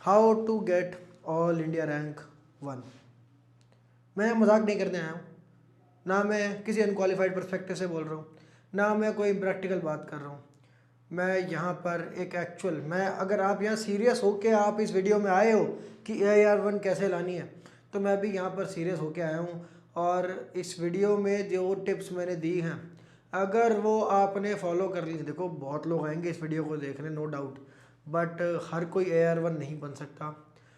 How to get all India rank 1। मैं मजाक नहीं करने आया हूँ, ना मैं किसी अनक्वालिफाइड पर्सपेक्टिव से बोल रहा हूँ, ना मैं कोई प्रैक्टिकल बात कर रहा हूँ। मैं यहाँ पर एक एक्चुअल, मैं अगर आप यहाँ सीरियस हो के आप इस वीडियो में आए हो कि AIR1 कैसे लानी है, तो मैं भी यहाँ पर सीरियस होके आया हूँ। और इस वीडियो में जो टिप्स मैंने दी हैं, अगर वो आपने फॉलो कर ली, देखो बहुत लोग आएंगे इस वीडियो को देखने नो डाउट, बट हर कोई AIR1 नहीं बन सकता।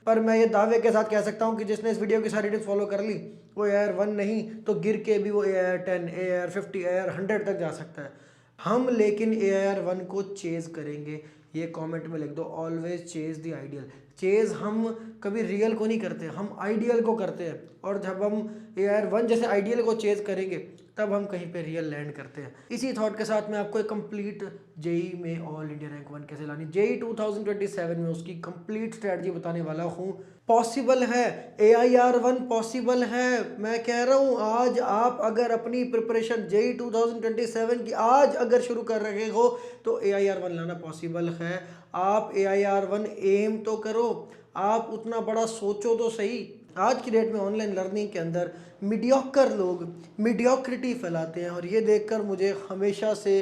पर मैं ये दावे के साथ कह सकता हूँ कि जिसने इस वीडियो की सारी टिप्स फॉलो कर ली, वो AIR1 नहीं तो गिर के भी वो AIR10, AIR50, AIR100 तक जा सकता है। हम लेकिन AIR1 को चेज़ करेंगे। ये कमेंट में लिख दो, always Chase the ideal. Chase हम कभी रियल को नहीं करते, हम आइडियल को करते हैं। और जब हम AIR1 जैसे आइडियल को चेज़ करेंगे, तब हम कहीं पे रियल लैंड करते हैं। इसी थॉट के साथ मैं आपको एक कंप्लीट जेई में ऑल इंडिया रैंक 1 कैसे लानी, जेई 2027 में उसकी कंप्लीट स्ट्रेटजी बताने वाला हूँ। पॉसिबल है, AIR1 पॉसिबल है। मैं कह रहा हूँ आज आप अगर अपनी प्रिपरेशन जेई 2027 की आज अगर शुरू कर रहे हो तो AIR1 लाना पॉसिबल है। आप AIR1 एम तो करो, आप उतना बड़ा सोचो तो सही। आज की डेट में ऑनलाइन लर्निंग के अंदर मीडियोकर लोग मीडियोक्रिटी फैलाते हैं, और ये देखकर मुझे हमेशा से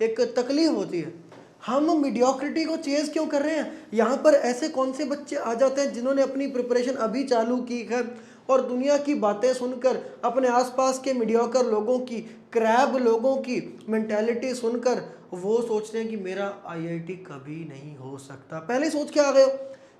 एक तकलीफ होती है। हम मीडियोक्रिटी को चेज़ क्यों कर रहे हैं? यहाँ पर ऐसे कौन से बच्चे आ जाते हैं जिन्होंने अपनी प्रिपरेशन अभी चालू की है और दुनिया की बातें सुनकर, अपने आसपास के मीडियोकर लोगों की, क्रैब लोगों की मेंटालिटी सुनकर वो सोचते हैं कि मेरा IIT कभी नहीं हो सकता। पहले सोच के आ गए हो,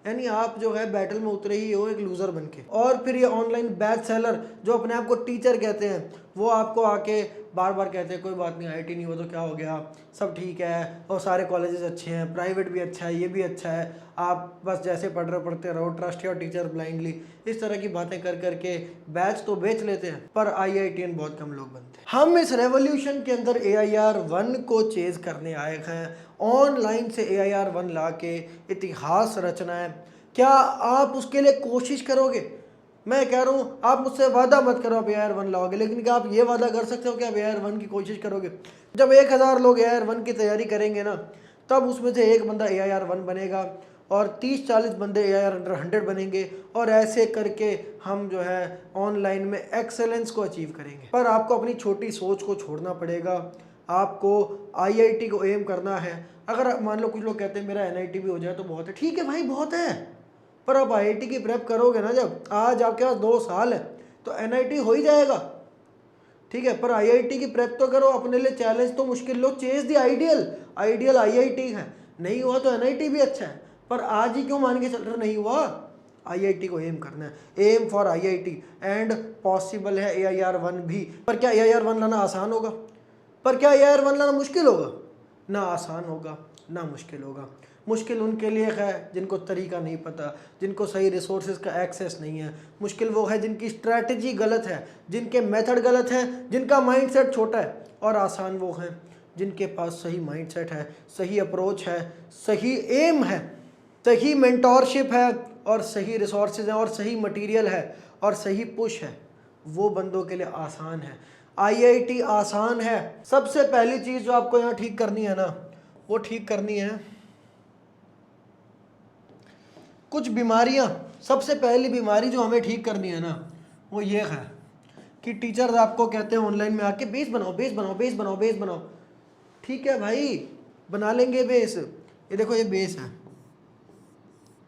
यानी आप जो है बैटल में उतरे ही हो एक लूज़र बन के। और फिर ये ऑनलाइन बैच सेलर जो अपने आप को टीचर कहते हैं, वो आपको आके बार बार कहते हैं कोई बात नहीं, IIT नहीं हुआ तो क्या हो गया, सब ठीक है, और सारे कॉलेजेस अच्छे हैं, प्राइवेट भी अच्छा है, ये भी अच्छा है, आप बस जैसे पढ़ रहे पढ़ते रहो, ट्रस्ट योर टीचर ब्लाइंडली। इस तरह की बातें कर करके बैच तो बेच लेते हैं, पर IITian बहुत कम लोग बनते हैं। हम इस रेवोल्यूशन के अंदर AIR1 को चेज़ करने आए हैं। ऑनलाइन से AIR1 ला के इतिहास रचना है। क्या आप उसके लिए कोशिश करोगे? मैं कह रहा हूँ आप मुझसे वादा मत करो आप AIR1 लाओगे, लेकिन क्या आप ये वादा कर सकते हो कि आप AIR1 की कोशिश करोगे? जब 1000 लोग AIR1 की तैयारी करेंगे ना, तब उसमें से एक बंदा AIR1 बनेगा और 30-40 बंदे AIR100 बनेंगे, और ऐसे करके हम जो है ऑनलाइन में एक्सेलेंस को अचीव करेंगे। पर आपको अपनी छोटी सोच को छोड़ना पड़ेगा, आपको IIT को एम करना है। अगर मान लो कुछ लोग कहते हैं मेरा NIT भी हो जाए तो बहुत है, ठीक है भाई बहुत है, पर आप IIT की प्रेप करोगे ना, जब आज आपके पास 2 साल है तो NIT हो ही जाएगा, ठीक है। पर IIT की प्रेप तो करो, अपने लिए चैलेंज तो मुश्किल लो, chase the ideal. Ideal IIT है, नहीं हुआ तो NIT भी अच्छा है, पर आज ही क्यों मान के चल रहे नहीं हुआ? IIT को एम करना है, aim for IIT, and possible है AIR1 भी। पर क्या AIR1 लाना आसान होगा? पर क्या AIR1 लाना मुश्किल होगा? ना आसान होगा ना मुश्किल होगा। मुश्किल उनके लिए है जिनको तरीका नहीं पता, जिनको सही रिसोर्सेज का एक्सेस नहीं है। मुश्किल वो है जिनकी स्ट्रैटेजी गलत है, जिनके मेथड गलत है, जिनका माइंडसेट छोटा है। और आसान वो हैं जिनके पास सही माइंडसेट है, सही अप्रोच है, सही एम है, सही मेंटोरशिप है, और सही रिसोर्सेज हैं, और सही मटेरियल है, और सही पुश है। वो बंदों के लिए आसान है। IIT आसान है। सबसे पहली चीज़ जो आपको यहाँ ठीक करनी है ना, वो ठीक करनी है कुछ बीमारियाँ। सबसे पहली बीमारी जो हमें ठीक करनी है ना, वो ये है कि टीचर्स आपको कहते हैं ऑनलाइन में आके बेस बनाओ, बेस बनाओ, बेस बनाओ, बेस बनाओ। ठीक है भाई, बना लेंगे बेस। ये देखो ये बेस है,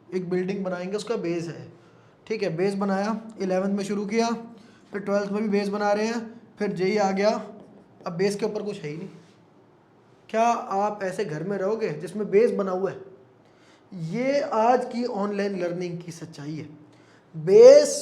एक बिल्डिंग बनाएंगे उसका बेस है, ठीक है। बेस बनाया, 11th में शुरू किया, फिर 12th में भी बेस बना रहे हैं, फिर जेई आ गया, अब बेस के ऊपर कुछ है ही नहीं। क्या आप ऐसे घर में रहोगे जिसमें बेस बना हुआ है? ये आज की ऑनलाइन लर्निंग की सच्चाई है। बेस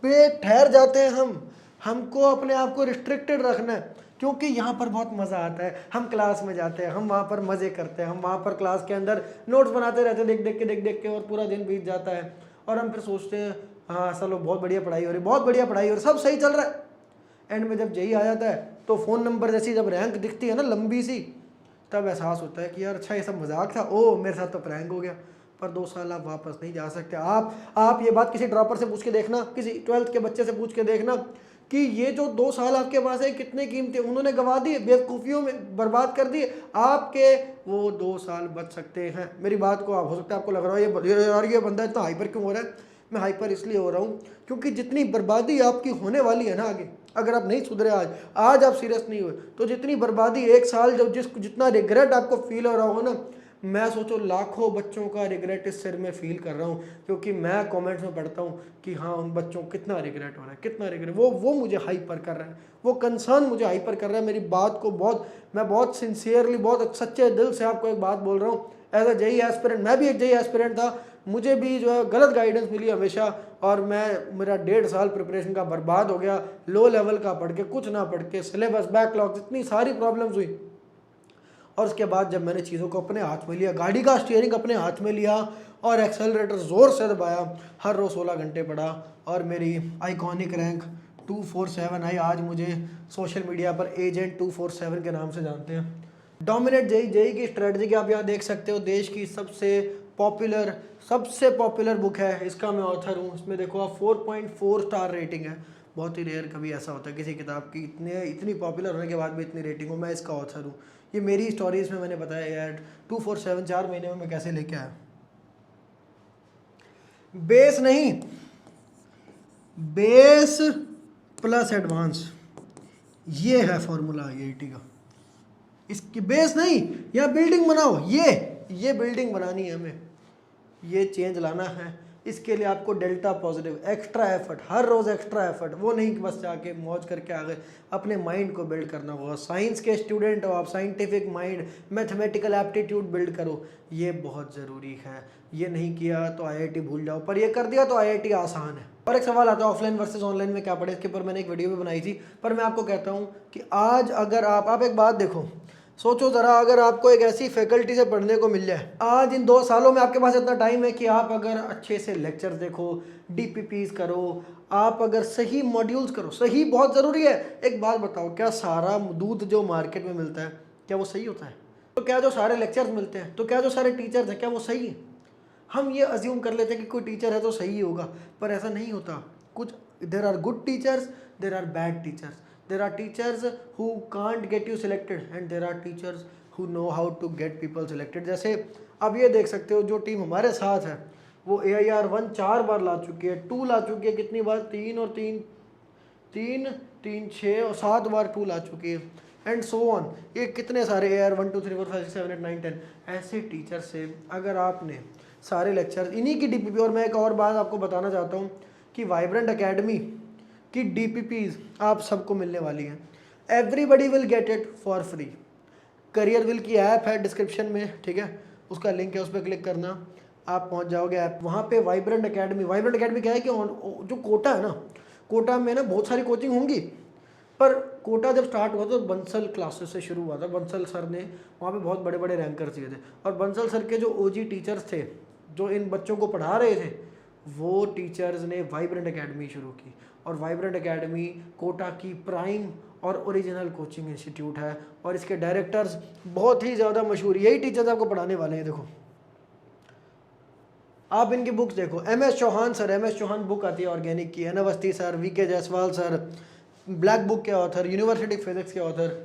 पे ठहर जाते हैं हम, हमको अपने आप को रिस्ट्रिक्टेड रखना है, क्योंकि यहाँ पर बहुत मज़ा आता है। हम क्लास में जाते हैं, हम वहाँ पर मज़े करते हैं, हम वहाँ पर क्लास के अंदर नोट्स बनाते रहते हैं, देख देख के, और पूरा दिन बीत जाता है। और हम फिर सोचते हैं हाँ चलो बहुत बढ़िया पढ़ाई हो रही, बहुत बढ़िया पढ़ाई हो रही, सब सही चल रहा है। एंड में जब जेई आ जाता है तो फ़ोन नंबर जैसी जब रैंक दिखती है ना लंबी सी, तब एहसास होता है कि यार अच्छा ये सब मजाक था, ओ मेरे साथ तो प्रैंक हो गया। पर 2 साल आप वापस नहीं जा सकते। आप ये बात किसी ड्रॉपर से पूछ के देखना, किसी 12th के बच्चे से पूछ के देखना कि ये जो 2 साल आपके पास है कितने कीमती, उन्होंने गवा दिए, बेवकूफ़ियों में बर्बाद कर दिए आपके, वो 2 साल बच सकते हैं। मेरी बात को आप हो सकता है आपको लग रहा है ये यार ये बंदा इतना हाइपर क्यों हो रहा है। मैं हाइपर इसलिए हो रहा हूँ क्योंकि जितनी बर्बादी आपकी होने वाली है ना आगे, अगर आप नहीं सुधरे आज आप सीरियस नहीं हुए तो जितनी बर्बादी 1 साल जब जितना रिग्रेट आपको फील हो रहा होगा ना, मैं सोचो लाखों बच्चों का रिग्रेट इस सिर में फील कर रहा हूँ, क्योंकि मैं कमेंट्स में पढ़ता हूँ कि हाँ उन बच्चों को कितना रिग्रेट हो रहा है, कितना रिग्रेट, वो मुझे हाइपर कर रहा है, वो कंसर्न मुझे हाइपर कर रहा है। मेरी बात को मैं बहुत सिंसियरली बहुत सच्चे दिल से आपको एक बात बोल रहा हूँ। एज अ जेई एस्पिरेंट, मैं भी एक जेई एस्पिरेंट था, मुझे भी जो है गलत गाइडेंस मिली हमेशा, और मेरा 1.5 साल प्रिपरेशन का बर्बाद हो गया, लो लेवल का पढ़ के, कुछ ना पढ़ के, सिलेबस बैकलॉग, इतनी सारी प्रॉब्लम्स हुई। और उसके बाद जब मैंने चीज़ों को अपने हाथ में लिया, गाड़ी का स्टीयरिंग अपने हाथ में लिया और एक्सेलरेटर ज़ोर से दबाया, हर रोज़ 16 घंटे पढ़ा, और मेरी आइकॉनिक रैंक 247 आई। आज मुझे सोशल मीडिया पर एजेंट 247 के नाम से जानते हैं। डोमिनेट जेई की स्ट्रेटजी की आप यहाँ देख सकते हो, देश की सबसे पॉपुलर बुक है, इसका मैं ऑथर हूँ। इसमें देखो आप 4.4 स्टार रेटिंग है, बहुत ही रेयर कभी ऐसा होता है किसी किताब की इतनी पॉपुलर होने के बाद भी इतनी रेटिंग हो। मैं इसका ऑथर हूँ, ये मेरी स्टोरी, इसमें मैंने बताया यार 247 4 महीने में मैं कैसे लेके आया। बेस नहीं, बेस प्लस एडवांस, ये है फॉर्मूला आईआईटी का। इसकी बेस नहीं, या बिल्डिंग बनाओ, ये बिल्डिंग बनानी है हमें, ये चेंज लाना है। इसके लिए आपको डेल्टा पॉजिटिव एक्स्ट्रा एफर्ट, हर रोज़ एक्स्ट्रा एफर्ट, वो नहीं कि बस जाके मौज करके आ गए, अपने माइंड को बिल्ड करना होगा। साइंस के स्टूडेंट हो आप, scientific mind, mathematical aptitude build करो, ये बहुत ज़रूरी है। ये नहीं किया तो आईआईटी भूल जाओ, पर ये कर दिया तो आईआईटी आसान है। और एक सवाल आता है ऑफलाइन वर्सेस ऑनलाइन में क्या पढ़े, इसके ऊपर मैंने एक वीडियो भी बनाई थी, पर मैं आपको कहता हूँ कि आज अगर आप एक बात देखो, सोचो ज़रा, अगर आपको एक ऐसी फैकल्टी से पढ़ने को मिल जाए, आज इन 2 सालों में आपके पास इतना टाइम है कि आप अगर अच्छे से लेक्चर देखो, डीपीपीज करो, आप अगर सही मॉड्यूल्स करो, सही बहुत ज़रूरी है। एक बात बताओ, क्या सारा दूध जो मार्केट में मिलता है क्या वो सही होता है? तो क्या जो सारे लेक्चर्स मिलते हैं, तो क्या जो सारे टीचर्स हैं क्या वो सही है? हम ये अज्यूम कर लेते हैं कि कोई टीचर है तो सही ही होगा, पर ऐसा नहीं होता। कुछ there are good teachers, there are bad teachers, there are teachers who can't get you selected and there are teachers who know how to get people selected। जैसे अब ये देख सकते हो, जो टीम हमारे साथ है वो AIR 1 4 बार ला चुकी है, 2 ला चुकी है, कितनी बार, 3 और 3 3 3 6 और 7 बार 2 ला चुकी है, एंड सो ऑन। ये कितने सारे AIR 1 2 3 4 5 6 7 8 9 10 ऐसे टीचर से अगर आपने सारे लेक्चर इन्हीं की DPP। और मैं एक और बात आपको बताना चाहता हूँ कि वाइब्रेंट एकेडमी कि DPPs आप सबको मिलने वाली हैं, everybody will get it for free. Career will की ऐप है डिस्क्रिप्शन में, ठीक है, उसका लिंक है, उस पर क्लिक करना, आप पहुंच जाओगे ऐप, वहाँ पे वाइब्रेंट एकेडमी क्या है कि जो कोटा है ना, कोटा में ना बहुत सारी कोचिंग होंगी, पर कोटा जब स्टार्ट हुआ तो बंसल क्लासेस से शुरू हुआ था। बंसल सर ने वहाँ पे बहुत बड़े बड़े रैंकर दिए थे, और बंसल सर के जो OG टीचर्स थे जो इन बच्चों को पढ़ा रहे थे, वो टीचर्स ने वाइब्रेंट एकेडमी शुरू की। और वाइब्रेंट एकेडमी कोटा की प्राइम और ओरिजिनल कोचिंग इंस्टीट्यूट है, और इसके डायरेक्टर्स बहुत ही ज़्यादा मशहूर, यही टीचर्स आपको पढ़ाने वाले हैं। देखो आप इनकी बुक्स देखो, MS Chauhan sir, MS Chauhan book आती है ऑर्गेनिक की, N Awasthi sir, VK Jaiswal sir, black book के ऑथर, यूनिवर्सिटी फिजिक्स के ऑथर।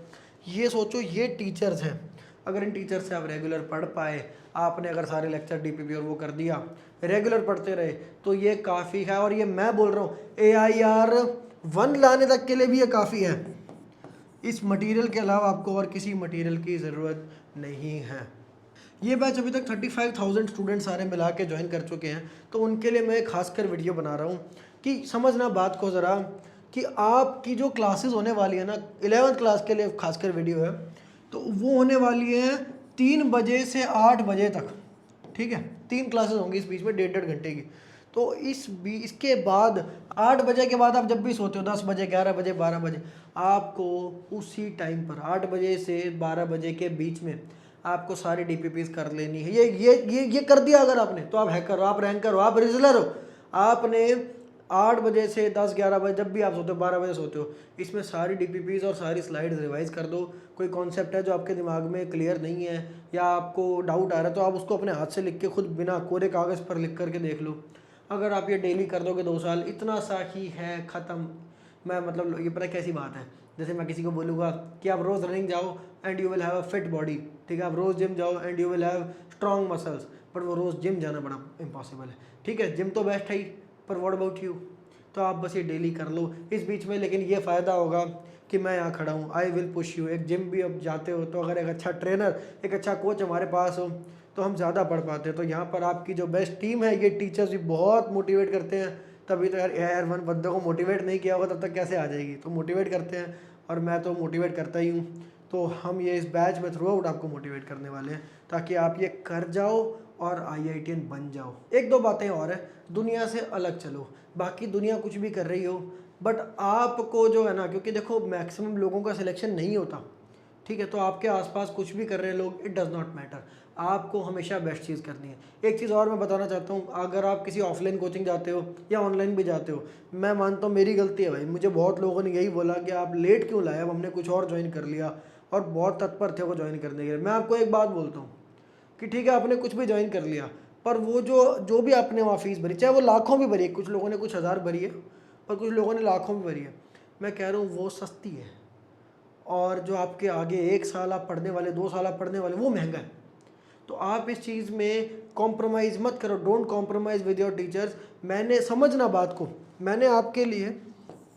ये सोचो ये टीचर्स हैं, अगर इन टीचर से आप रेगुलर पढ़ पाए, आपने अगर सारे लेक्चर DPP और वो कर दिया, रेगुलर पढ़ते रहे, तो ये काफ़ी है। और ये मैं बोल रहा हूँ AIR 1 लाने तक के लिए भी ये काफ़ी है। इस मटेरियल के अलावा आपको और किसी मटेरियल की ज़रूरत नहीं है। ये बैच अभी तक 35,000 स्टूडेंट सारे मिला के ज्वाइन कर चुके हैं, तो उनके लिए मैं खासकर वीडियो बना रहा हूँ कि समझना बात को ज़रा, कि आपकी जो क्लासेस होने वाली है ना, 11th क्लास के लिए खासकर वीडियो है, तो वो होने वाली है 3 बजे से 8 बजे तक, ठीक है, 3 क्लासेस होंगी इस बीच में 1.5 घंटे की। तो इसके बाद 8 बजे के बाद आप जब भी सोते हो, 10 बजे 11 बजे 12 बजे, आपको उसी टाइम पर 8 बजे से 12 बजे के बीच में आपको सारी DPPs कर लेनी है। ये कर दिया अगर आपने, तो आप हैकर हो, आप रैंकर हो, आप रिजलर हो। आपने 8 बजे से 10 11 बजे जब भी आप सोते हो, 12 बजे सोते हो, इसमें सारी DPPs और सारी स्लाइड्स रिवाइज कर दो। कोई कॉन्सेप्ट है जो आपके दिमाग में क्लियर नहीं है या आपको डाउट आ रहा है, तो आप उसको अपने हाथ से लिख के खुद बिना कोरे कागज़ पर लिख करके देख लो। अगर आप ये डेली कर दोगे 2 साल, इतना सा ही है, ख़त्म। मैं मतलब ये पता है कैसी बात है, जैसे मैं किसी को बोलूँगा कि आप रोज़ रनिंग जाओ and you will have a fit body, ठीक है, आप रोज़ जिम जाओ and you will have strong muscles, but वो रोज़ जिम जाना बड़ा इम्पॉसिबल है, ठीक है, जिम तो बेस्ट है ही, पर व्हाट अबाउट यू? तो आप बस ये डेली कर लो इस बीच में, लेकिन ये फ़ायदा होगा कि मैं यहाँ खड़ा हूँ, आई विल पुश यू। एक जिम भी अब जाते हो तो अगर एक अच्छा ट्रेनर, एक अच्छा कोच हमारे पास हो तो हम ज़्यादा पढ़ पाते हैं। तो यहाँ पर आपकी जो बेस्ट टीम है, ये टीचर्स भी बहुत मोटिवेट करते हैं, तभी तो यार AIR-1 बंदे को मोटिवेट नहीं किया होगा तब तक कैसे आ जाएगी, तो मोटिवेट करते हैं और मैं तो मोटिवेट करता ही हूँ। तो हम ये इस बैच में थ्रू आउट आपको मोटिवेट करने वाले हैं ताकि आप ये कर जाओ और IITian बन जाओ। एक दो बातें और है, दुनिया से अलग चलो, बाकी दुनिया कुछ भी कर रही हो बट आपको जो है ना, क्योंकि देखो मैक्सिमम लोगों का सिलेक्शन नहीं होता, ठीक है, तो आपके आसपास कुछ भी कर रहे हैं लोग, इट डज़ नॉट मैटर, आपको हमेशा बेस्ट चीज़ करनी है। एक चीज़ और मैं बताना चाहता हूँ, अगर आप किसी ऑफलाइन कोचिंग जाते हो या ऑनलाइन भी जाते हो, मैं मानता हूँ मेरी गलती है भाई, मुझे बहुत लोगों ने यही बोला कि आप लेट क्यों लाए, अब हमने कुछ और ज्वाइन कर लिया, और बहुत तत्पर थे वो ज्वाइन करने के लिए। मैं आपको एक बात बोलता हूँ कि ठीक है आपने कुछ भी ज्वाइन कर लिया, पर वो जो भी आपने वहाँ फीस भरी, चाहे वो लाखों भी भरी है, कुछ लोगों ने कुछ हज़ार भरी है पर कुछ लोगों ने लाखों भी भरी है, मैं कह रहा हूँ वो सस्ती है, और जो आपके आगे 1 साल आप पढ़ने वाले, 2 साल आप पढ़ने वाले, वो महंगा है। तो आप इस चीज़ में कॉम्प्रोमाइज़ मत करो, don't compromise with your teachers. मैंने समझना बात को, मैंने आपके लिए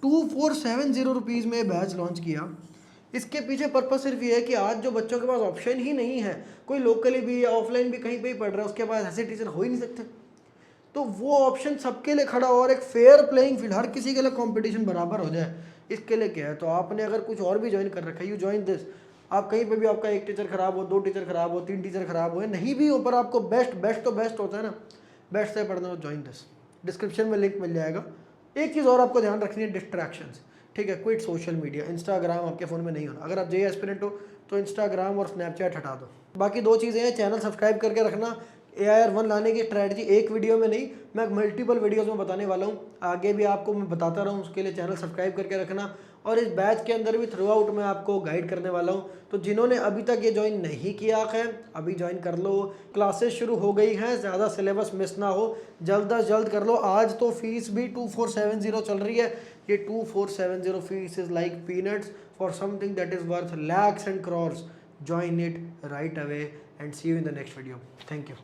2470 रुपीज़ में बैच लॉन्च किया। इसके पीछे पर्पस सिर्फ ये है कि आज जो बच्चों के पास ऑप्शन ही नहीं है, कोई लोकली भी या ऑफलाइन भी कहीं पे ही पढ़ रहा है, उसके पास ऐसे टीचर हो ही नहीं सकते, तो वो ऑप्शन सबके लिए खड़ा हो और एक फेयर प्लेइंग फील्ड, हर किसी के लिए कंपटीशन बराबर हो जाए, इसके लिए क्या है। तो आपने अगर कुछ और भी ज्वाइन कर रखा है, यू ज्वाइन दिस, आप कहीं पे भी आपका एक टीचर खराब हो, 2 टीचर खराब हो, 3 टीचर खराब हो, नहीं भी हो, पर आपको बेस्ट तो बेस्ट होता है ना, बेस्ट से पढ़ना हो, ज्वाइन दिस, डिस्क्रिप्शन में लिंक मिल जाएगा। एक चीज़ और आपको ध्यान रखनी है, डिस्ट्रैक्शंस, ठीक है, क्विट सोशल मीडिया, इंस्टाग्राम आपके फ़ोन में नहीं होना, अगर आप JEE एस्पिरेंट हो तो इंस्टाग्राम और स्नैपचैट हटा दो। बाकी 2 चीज़ें हैं, चैनल सब्सक्राइब करके रखना, AIR-1 लाने की स्ट्रैटेजी एक वीडियो में नहीं, मैं मल्टीपल वीडियोस में बताने वाला हूँ, आगे भी आपको मैं बताता रहूँ, उसके लिए चैनल सब्सक्राइब करके रखना, और इस बैच के अंदर भी थ्रू आउट मैं आपको गाइड करने वाला हूँ। तो जिन्होंने अभी तक ये ज्वाइन नहीं किया है, अभी ज्वाइन कर लो, क्लासेस शुरू हो गई हैं, ज़्यादा सिलेबस मिस ना हो, जल्द अज जल्द कर लो। आज तो फीस भी 2470 चल रही है, ये 2470 fees is like peanuts for something that is worth lakhs and crores. Join it right away and see you in the next video. Thank you.